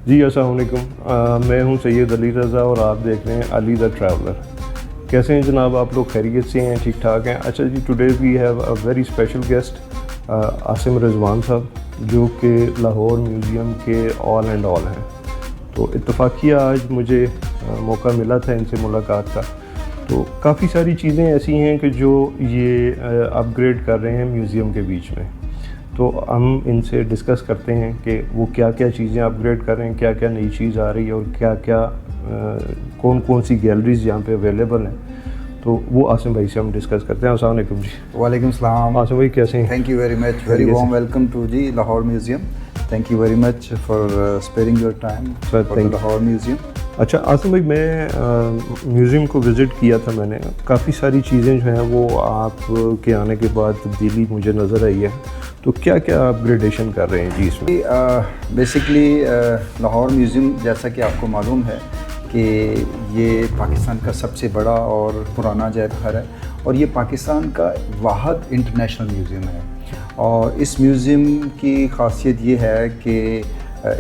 जी अस्सलाम वालेकुम। मैं हूं सैयद अली रज़ा और आप देख रहे हैं अली द ट्रैवलर। कैसे हैं जनाब, आप लोग खैरियत से हैं, ठीक ठाक हैं? अच्छा जी, today we have a very special guest Asim Rizwan साहब, जो कि लाहौर म्यूज़ियम के ऑल एंड ऑल हैं। तो इत्तफ़ाक़िया आज मुझे मौका मिला था इनसे मुलाकात का। तो काफ़ी सारी चीज़ें ऐसी हैं कि जो ये अपग्रेड कर रहे हैं म्यूज़ियम के बीच में। तो हम इनसे डिस्कस करते हैं कि वो क्या क्या चीज़ें अपग्रेड कर रहे हैं, क्या क्या नई चीज़ आ रही है और क्या क्या कौन कौन सी गैलरीज़ यहाँ पे अवेलेबल हैं। तो वो आसिम भाई से हम डिस्कस करते हैं। अस्सलाम वालेकुम जी। वालेकुम सलाम। आसिम भाई कैसे हैं? Thank you very much, very warm welcome to the Lahore Museum. Thank you very much for sparing your time for Lahore Museum. अच्छा आसिम भाई, मैं म्यूज़ियम को विज़िट किया था मैंने। काफ़ी सारी चीज़ें जो हैं वो आप के आने के बाद तब्दीली मुझे नज़र आई है। तो क्या क्या अपग्रेडेशन कर रहे हैं जी इसमें? बेसिकली लाहौर म्यूज़ियम, जैसा कि आपको मालूम है कि ये पाकिस्तान का सबसे बड़ा और पुराना अजायब घर है और ये पाकिस्तान का वाहिद इंटरनेशनल म्यूज़ियम है। और इस म्यूज़ियम की ख़ासियत ये है कि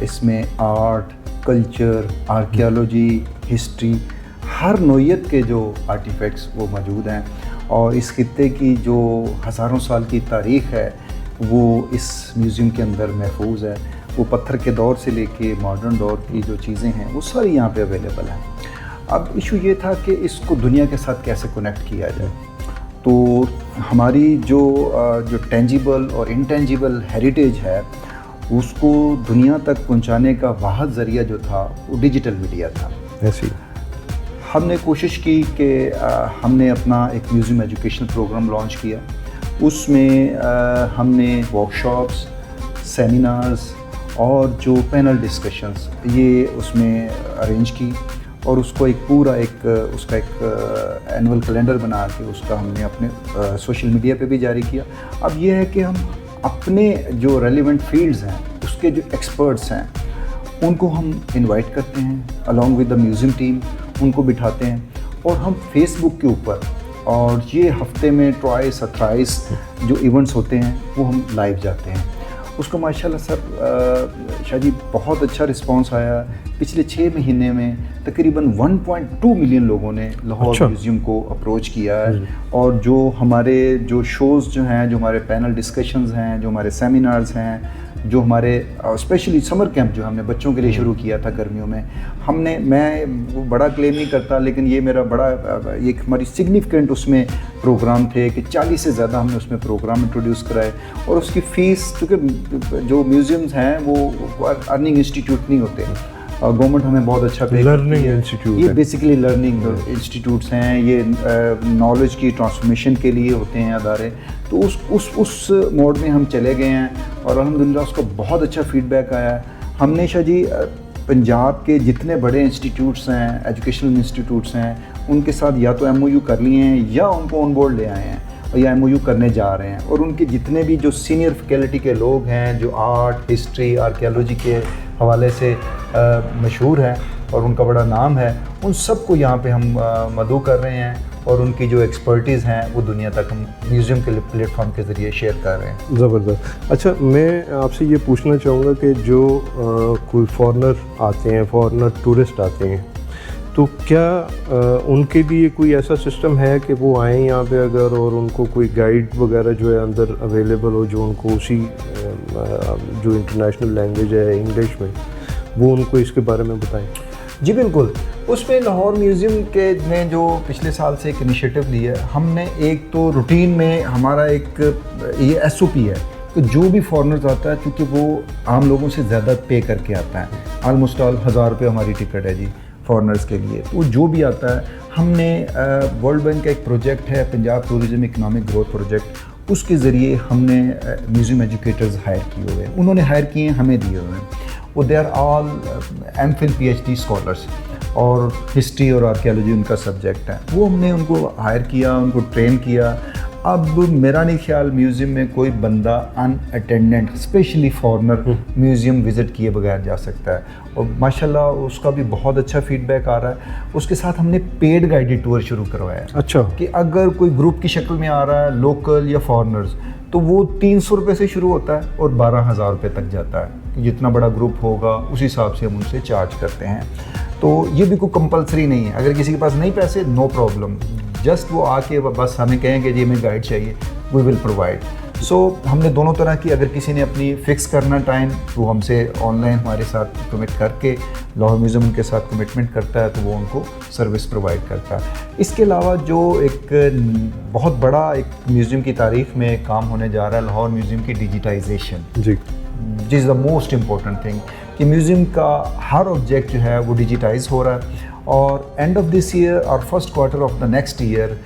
इसमें आर्ट, कल्चर, आर्कियोलॉजी, हिस्ट्री, हर नौइयत के जो आर्टिफैक्ट्स वो मौजूद हैं। और इस खित्ते की जो हज़ारों साल की तारीख़ है वो इस म्यूज़ियम के अंदर महफूज है। वो पत्थर के दौर से लेके मॉडर्न दौर की जो चीज़ें हैं वो सारी यहाँ पे अवेलेबल हैं। अब इशू ये था कि इसको दुनिया के साथ कैसे कनेक्ट किया जाए। तो हमारी जो टेंजिबल और इंटेंजिबल हेरिटेज है उसको दुनिया तक पहुँचाने का वाहिद ज़रिया जो था वो डिजिटल मीडिया था। ऐसी हमने कोशिश की कि हमने अपना एक म्यूज़ियम एजुकेशनल प्रोग्राम लॉन्च किया। उसमें हमने वर्कशॉप्स, सेमिनार्स और जो पैनल डिस्कशंस ये उसमें अरेंज की और उसको एक पूरा उसका एक एनुअल कैलेंडर बना के उसका हमने अपने सोशल मीडिया पे भी जारी किया। अब ये है कि हम अपने जो रेलिवेंट फील्ड्स हैं उसके जो एक्सपर्ट्स हैं उनको हम इनवाइट करते हैं along with the museum team, उनको बिठाते हैं और हम फेसबुक के ऊपर, और ये हफ्ते में ट्वाइस और थ्राइस जो इवेंट्स होते हैं वो हम लाइव जाते हैं। उसको माशाल्लाह सर शादी बहुत अच्छा रिस्पांस आया। पिछले 6 महीने में तकरीबन 1.2 मिलियन लोगों ने लाहौर म्यूज़ियम को अप्रोच किया है। और जो हमारे जो शोज़ जो हैं, जो हमारे पैनल डिस्कशंस हैं, जो हमारे सेमिनार्स हैं, जो हमारे स्पेशली समर कैंप जो हमने बच्चों के लिए शुरू किया था गर्मियों में, मैं वो बड़ा क्लेम नहीं करता लेकिन ये मेरा बड़ा एक हमारी सिग्निफिकेंट उसमें प्रोग्राम थे कि 40 से ज़्यादा हमने उसमें प्रोग्राम इंट्रोड्यूस कराए। और उसकी फ़ीस, चूँकि जो म्यूज़ियम्स हैं वो अर्निंग इंस्टीट्यूट नहीं होते, गवर्नमेंट हमें बहुत अच्छा पे लर्निंग इंस्टीट्यूट, ये बेसिकली लर्निंग इंस्टीट्यूट्स हैं। ये नॉलेज की ट्रांसफॉर्मेशन के लिए होते हैं अदारे। तो उस मोड में हम चले गए हैं और अल्हम्दुलिल्लाह उसको बहुत अच्छा फीडबैक आया है। हमने शाह जी पंजाब के जितने बड़े इंस्टीट्यूट्स हैं, एजुकेशनल इंस्टीट्यूट्स हैं, उनके साथ या तो MOU कर लिए हैं या उनको ऑन बोर्ड ले आए हैं और या MOU करने जा रहे हैं। और उनके जितने भी जो सीनियर फैकल्टी के लोग हैं जो आर्ट, हिस्ट्री, आर्कियोलॉजी के हवाले से मशहूर हैं और उनका बड़ा नाम है, उन सब को यहाँ पे हम मदऊ कर रहे हैं और उनकी जो एक्सपर्टीज़ हैं वो दुनिया तक हम म्यूज़ियम के प्लेटफॉर्म के ज़रिए शेयर कर रहे हैं। ज़बरदस्त। अच्छा, मैं आपसे ये पूछना चाहूँगा कि जो कोई फॉरेनर आते हैं, फॉरेनर टूरिस्ट आते हैं, तो क्या उनके लिए कोई ऐसा सिस्टम है कि वो आएँ यहाँ पे अगर, और उनको कोई गाइड वगैरह जो है अंदर अवेलेबल हो जो उनको उसी जो इंटरनेशनल लैंग्वेज है इंग्लिश में, वो उनको इसके बारे में बताएं? जी बिल्कुल। उसमें लाहौर म्यूज़ियम के ने जो पिछले साल से एक इनिशिएटिव लिया है, हमने एक तो रूटीन में हमारा एक ये SOP है कि जो भी फॉरेनर्स आता है, क्योंकि वो आम लोगों से ज़्यादा पे करके आता है, ऑलमोस्ट 1000 रुपये हमारी टिकट है जी फॉरेनर्स के लिए। तो जो भी आता है, हमने वर्ल्ड बैंक का एक प्रोजेक्ट है Punjab tourism economic growth project, उसके ज़रिए हमने म्यूज़ियम एजुकेटर्स हायर किए हुए हैं। उन्होंने हायर किए हैं, हमें दिए हुए हैं। वो they are all MPhil PhD scholars और हिस्ट्री और आर्कियोलॉजी उनका सब्जेक्ट है। वो हमने उनको हायर किया, उनको ट्रेन किया अब मेरा नहीं ख्याल म्यूज़ियम में कोई बंदा unattended specially foreigner museum visit किए बगैर जा सकता है, और माशाल्लाह उसका भी बहुत अच्छा फीडबैक आ रहा है। उसके साथ हमने पेड गाइडेड टूर शुरू करवाया है। अच्छा। कि अगर कोई ग्रुप की शक्ल में आ रहा है, लोकल या फॉरेनर्स, तो वो 300 रुपये से शुरू होता है और 12,000 रुपये तक जाता है। जितना बड़ा ग्रुप होगा उस हिसाब से हम उनसे चार्ज करते हैं। तो ये भी कोई कंपलसरी नहीं है। अगर किसी के पास नहीं पैसे, नो प्रॉब्लम, जस्ट वो आके बस हमें कहेंगे जी हमें गाइड चाहिए, वी विल प्रोवाइड। सो हमने दोनों तरह की, अगर किसी ने अपनी फ़िक्स करना टाइम तो हमसे ऑनलाइन हमारे साथ कमिट करके, लाहौर म्यूज़ियम उनके साथ कमिटमेंट करता है तो वो उनको सर्विस प्रोवाइड करता है। इसके अलावा जो एक बहुत बड़ा एक म्यूज़ियम की तारीख में काम होने जा रहा है, लाहौर म्यूज़ियम की डिजिटाइजेशन, जी, this is the most important thing, कि म्यूज़ियम का हर ऑब्जेक्ट जो है वो डिजिटाइज हो रहा है। और एंड ऑफ दिस ईयर और first quarter of the next year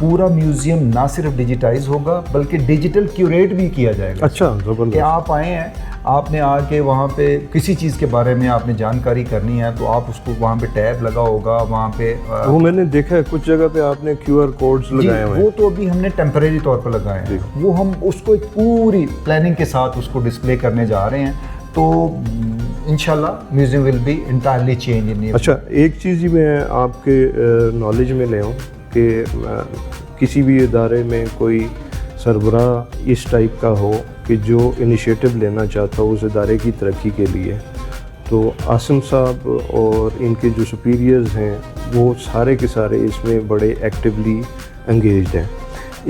पूरा म्यूज़ियम ना सिर्फ डिजिटाइज होगा बल्कि डिजिटल क्यूरेट भी किया जाएगा। अच्छा, कि ज़बरदस्त। आप आए हैं, आपने आके वहाँ पे किसी चीज़ के बारे में आपने जानकारी करनी है तो आप उसको, वहाँ पे टैब लगा होगा, वहाँ पे वो मैंने देखा है कुछ जगह पे आपने QR कोड्स लगाए हुए हैं। वो तो अभी हमने टेम्परेरी तौर पर लगाए हैं। वो हम उसको एक पूरी प्लानिंग के साथ उसको डिस्प्ले करने जा रहे हैं। तो इंशाल्लाह museum will be entirely change in. अच्छा, एक चीज़ ही मैं आपके नॉलेज में ले आऊँ कि किसी भी इदारे में कोई सरबराह इस टाइप का हो कि जो इनिशिएटिव लेना चाहता हो उस इदारे की तरक्की के लिए, तो आसिम साहब और इनके जो सुपीरियर्स हैं वो सारे के सारे इसमें बड़े एक्टिवली एंगेज्ड हैं।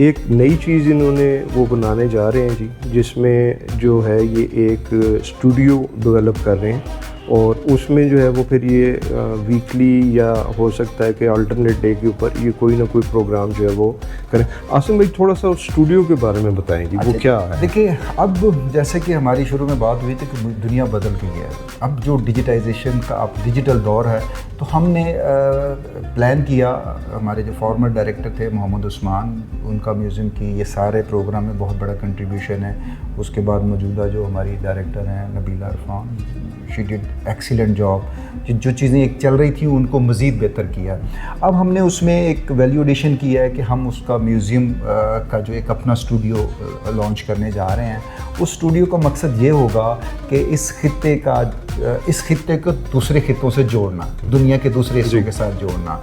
एक नई चीज़ इन्होंने वो बनाने जा रहे हैं जी, जिसमें जो है ये एक स्टूडियो डेवलप कर रहे हैं और उसमें जो है वो फिर ये वीकली या हो सकता है कि अल्टरनेट डे के ऊपर ये कोई ना कोई प्रोग्राम जो है वो करें। आसिम भाई थोड़ा सा उस स्टूडियो के बारे में बताएंगे वो क्या है? देखिए, अब जैसे कि हमारी शुरू में बात हुई थी कि दुनिया बदल गई है। अब जो डिजिटाइजेशन का अब डिजिटल दौर है, तो हमने प्लान किया, हमारे जो फॉर्मर डायरेक्टर थे मोहम्मद उस्मान, उनका म्यूज़ियम की ये सारे प्रोग्राम में बहुत बड़ा कंट्रीब्यूशन है। उसके बाद मौजूदा जो हमारी डायरेक्टर हैं Nabila Irfan, she did excellent job. जो चीज़ें एक चल रही थी उनको मज़ीद बेहतर किया। अब हमने उसमें एक वैल्यू एडिशन किया है कि हम उसका म्यूज़ियम का जो एक अपना स्टूडियो लॉन्च करने जा रहे हैं। उस स्टूडियो का मकसद ये होगा कि इस खित्ते को दूसरे खित्तों से जोड़ना, दुनिया के दूसरे हिस्सों के साथ जोड़ना।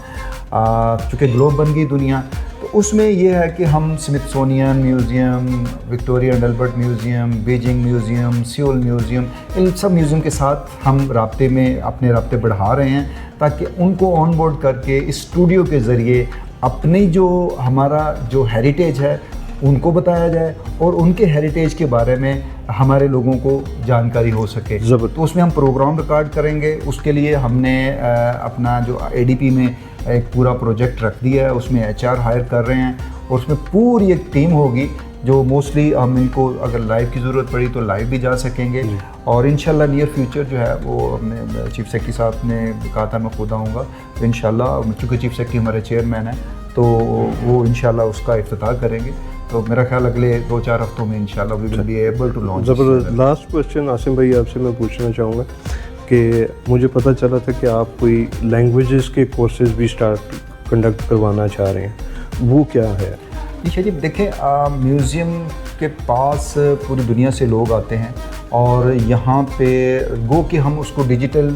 चूँकि ग्लोब बन गई दुनिया, तो उसमें यह है कि हम Smithsonian museum, Victoria and Albert museum, Beijing museum, Seoul museum, इन सब म्यूज़ियम के साथ हम अपने राब्ते बढ़ा रहे हैं, ताकि उनको ऑन बोर्ड करके इस स्टूडियो के ज़रिए अपनी जो हमारा जो हेरिटेज है उनको बताया जाए और उनके हेरिटेज के बारे में हमारे लोगों को जानकारी हो सके। तो उसमें हम प्रोग्राम रिकॉर्ड करेंगे। उसके लिए हमने अपना जो ADP में एक पूरा प्रोजेक्ट रख दिया है, उसमें HR हायर कर रहे हैं और उसमें पूरी एक टीम होगी जो मोस्टली हम इनको अगर लाइव की ज़रूरत पड़ी तो लाइव भी जा सकेंगे। और इंशाल्लाह नियर फ्यूचर जो है वो हमने चीफ सेक्रेटरी साहब ने कहा था मैं खुद आऊँगा, तो इंशाल्लाह चूँकि चीफ सेक्रेटरी हमारे चेयरमैन हैं तो वो इंशाल्लाह उसका इफ्तिताह करेंगे। तो मेरा ख्याल अगले 2-4 हफ्तों में इंशाल्लाह we will be able to launch. ज़बरदस्त। लास्ट क्वेश्चन आसिम भाई आपसे मैं पूछना चाहूँगा कि मुझे पता चला था कि आप कोई लैंग्वेजेस के कोर्सेज भी कंडक्ट करवाना चाह रहे हैं, वो क्या है? जी शरीफ, देखें, म्यूज़ियम के पास पूरी दुनिया से लोग आते हैं और यहाँ पे गो कि हम उसको डिजिटल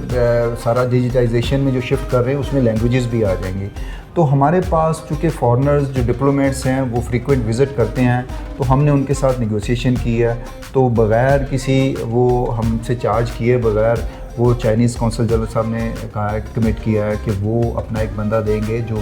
सारा डिजिटाइजेशन में जो शिफ्ट कर रहे हैं उसमें लैंग्वेजेस भी आ जाएंगी। तो हमारे पास चूँकि फॉरेनर्स जो डिप्लोमेट्स हैं वो फ्रीक्वेंट विज़िट करते हैं, तो हमने उनके साथ नेगोशिएशन की है। तो बग़ैर किसी वो हमसे चार्ज किए बग़ैर वो चाइनीज़ कौंसल जनरल साहब ने कहा है, कमिट किया है कि वो अपना एक बंदा देंगे जो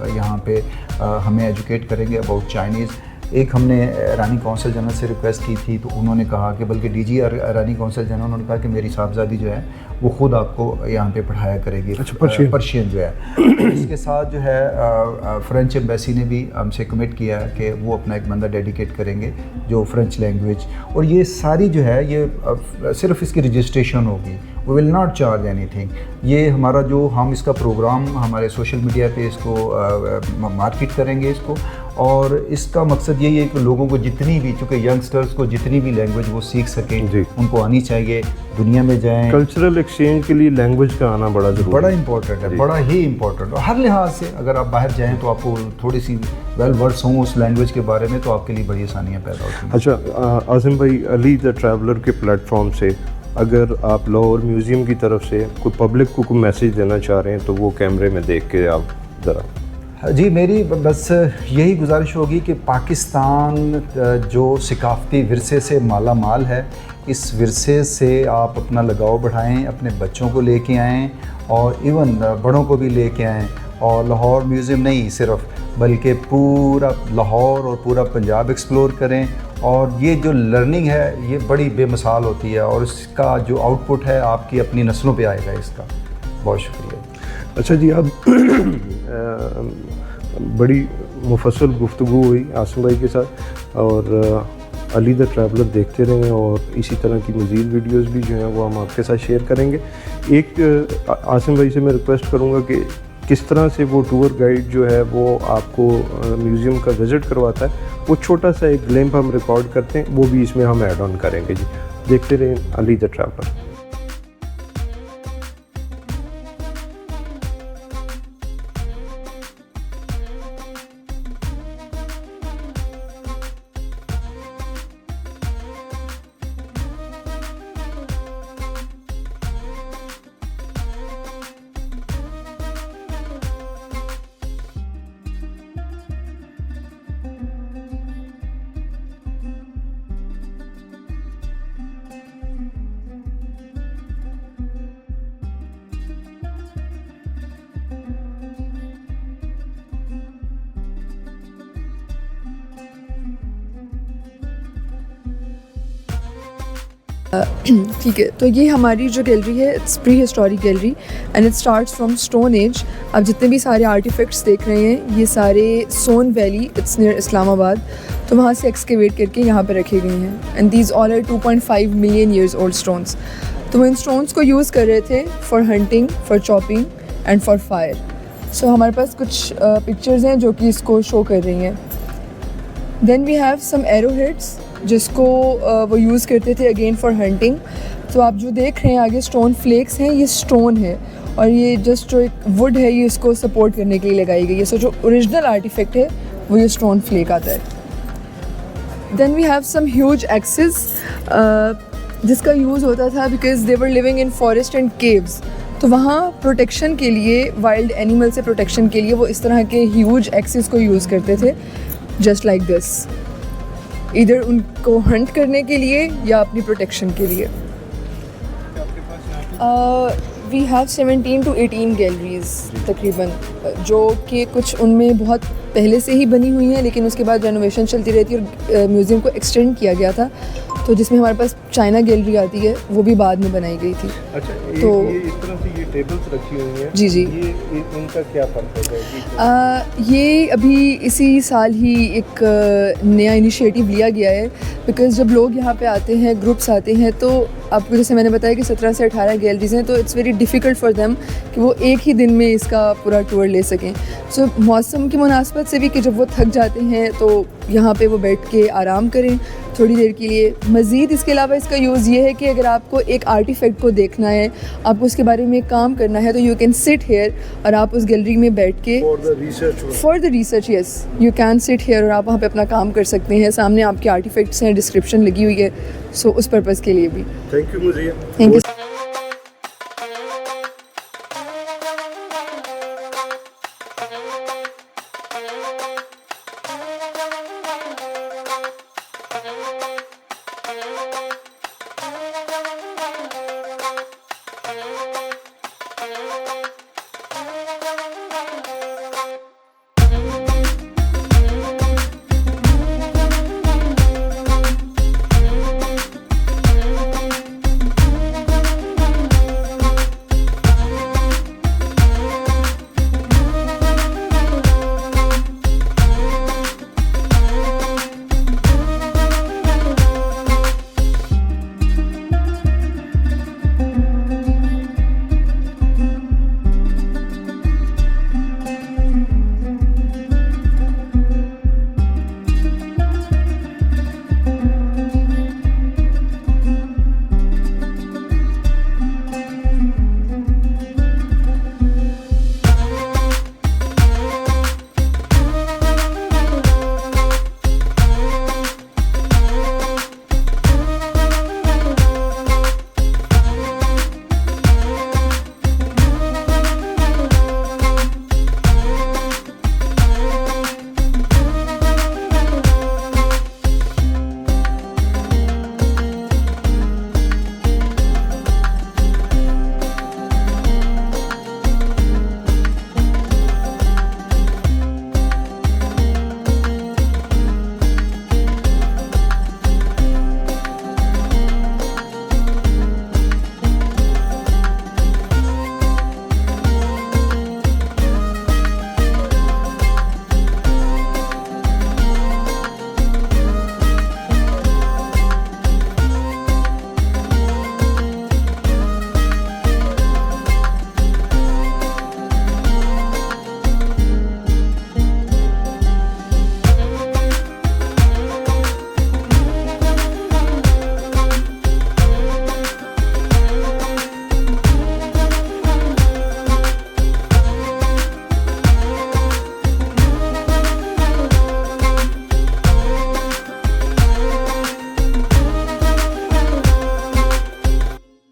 यहाँ पे हमें एजुकेट करेंगे अबाउट चाइनीज़। एक हमने ईरानी कौंसल जनरल से रिक्वेस्ट की थी, तो उन्होंने कहा कि बल्कि DG ईरानी कौंसल जनरल उन्होंने कहा कि मेरी साहबजादी जो है वो ख़ुद आपको यहाँ पे पढ़ाया करेगी। अच्छा, पर्शियन जो है। इसके साथ जो है फ़्रेंच एम्बेसी ने भी हमसे कमिट किया है कि वो अपना एक बंदा डेडिकेट करेंगे जो फ़्रेंच लैंग्वेज। और ये सारी जो है ये सिर्फ इसकी रजिस्ट्रेशन होगी, we will not charge anything. ये हमारा जो हम इसका प्रोग्राम हमारे सोशल मीडिया पे इसको मार्केट करेंगे इसको, और इसका मकसद यही है कि लोगों को जितनी भी, चूँकि यंगस्टर्स को जितनी भी लैंग्वेज वो सीख सकें, जी। उनको आनी चाहिए, दुनिया में जाएं। कल्चरल एक्सचेंज के लिए लैंग्वेज का आना बड़ा ज़रूरी बड़ा है। इंपॉर्टेंट है, बड़ा ही इंपॉर्टेंट है हर लिहाज से। अगर आप बाहर जाएं तो आपको थोड़ी सी वेल वर्ड्स हों उस लैंग्वेज के बारे में, तो आपके लिए बड़ी आसानियाँ पैदा होती हैं। अच्छा आसिम भाई, अली द ट्रैवलर के प्लेटफॉर्म से अगर आप लाहौर म्यूज़ियम की तरफ से कोई पब्लिक को कोई मैसेज देना चाह रहे हैं तो वो कैमरे में देख के आप ज़रा। जी, मेरी बस यही गुजारिश होगी कि पाकिस्तान जो सकाफ़ती विरसे से माला माल है, इस विरसे से आप अपना लगाव बढ़ाएं, अपने बच्चों को लेके आएं और इवन बड़ों को भी लेके आएं। और लाहौर म्यूज़ियम नहीं सिर्फ, बल्कि पूरा लाहौर और पूरा पंजाब एक्सप्लोर करें। और ये जो लर्निंग है ये बड़ी बेमिसाल होती है और इसका जो आउटपुट है आपकी अपनी नस्लों पे आएगा इसका। बहुत शुक्रिया। अच्छा जी, अब बड़ी मुफस्सल गुफ्तगू हुई आसिम भाई के साथ, और अली द ट्रैवलर देखते रहें और इसी तरह की मज़ीद वीडियोस भी जो हैं वो हम आपके साथ शेयर करेंगे। एक आसिम भाई से मैं रिक्वेस्ट करूँगा कि किस तरह से वो टूर गाइड जो है वो आपको म्यूज़ियम का विज़िट करवाता है, वो छोटा सा एक ग्लिम्प हम रिकॉर्ड करते हैं, वो भी इसमें हम ऐड ऑन करेंगे जी। देखते रहें अली द ट्रैवलर। ठीक है, तो ये हमारी जो गैलरी है it's pre historic gallery and it starts from stone age. आप जितने भी सारे आर्टिफैक्ट्स देख रहे हैं ये सारे सोन वैली, इट्स नियर इस्लामाबाद, तो वहाँ से एक्सकेवेट करके यहाँ पर रखे गए हैं। And these all are 2.5 million years old stones. तो वो इन स्टोन्स को यूज़ कर रहे थे for hunting, for chopping and for fire. So हमारे पास कुछ पिक्चर्स हैं जो कि इसको शो कर रही हैं। Then we have some arrow heads जिसको वो यूज़ करते थे अगेन फॉर हंटिंग। तो आप जो देख रहे हैं आगे स्टोन फ्लेक्स हैं, ये स्टोन है और ये जस्ट जो एक वुड है ये इसको सपोर्ट करने के लिए लगाई गई है। सो जो ओरिजिनल आर्टिफैक्ट है वो ये स्टोन फ्लेक आता है। Then we have some huge axes जिसका यूज़ होता था because they were living in forest and caves. तो वहाँ प्रोटेक्शन के लिए, वाइल्ड एनिमल से प्रोटेक्शन के लिए वो इस तरह के ह्यूज एक्सेस को यूज़ करते थे, जस्ट लाइक दिस, इधर उनको हंट करने के लिए या अपनी प्रोटेक्शन के लिए। वी हैव 17 to 18 गैलरीज तकरीबन, जो कि कुछ उनमें बहुत पहले से ही बनी हुई हैं लेकिन उसके बाद रेनोवेशन चलती रहती है और म्यूज़ियम को एक्सटेंड किया गया था। तो जिसमें हमारे पास चाइना गैलरी आती है वो भी बाद में बनाई गई थी। अच्छा, तो ये इस तरह से ये टेबल्स रखी हुई हैं, जी जी, ये इनका क्या फ़र्क है? ये अभी इसी साल ही एक नया इनिशिएटिव लिया गया है बिकॉज़ जब लोग यहाँ पे आते हैं, ग्रुप्स आते हैं, तो आपको जैसे मैंने बताया कि 17 से 18 गैलरीज हैं, तो it's very difficult for them कि वो एक ही दिन में इसका पूरा टूर ले सकें। सो मौसम की मुनासबत से भी कि जब वो थक जाते हैं तो यहाँ पे वो बैठ के आराम करें थोड़ी देर के लिए। मज़ीद इसके अलावा इसका यूज़ ये है कि अगर आपको एक आर्टिफैक्ट को देखना है, आपको उसके बारे में काम करना है, तो यू कैन सिट हेयर और आप उस गैलरी में बैठ के for the research yes you can sit here और आप वहाँ पे अपना काम कर सकते हैं। सामने आपके आर्टिफैक्ट्स हैं, डिस्क्रिप्शन लगी हुई है, सो उस पर्पज़ के लिए भी। थैंक यू मुझे। Thank you.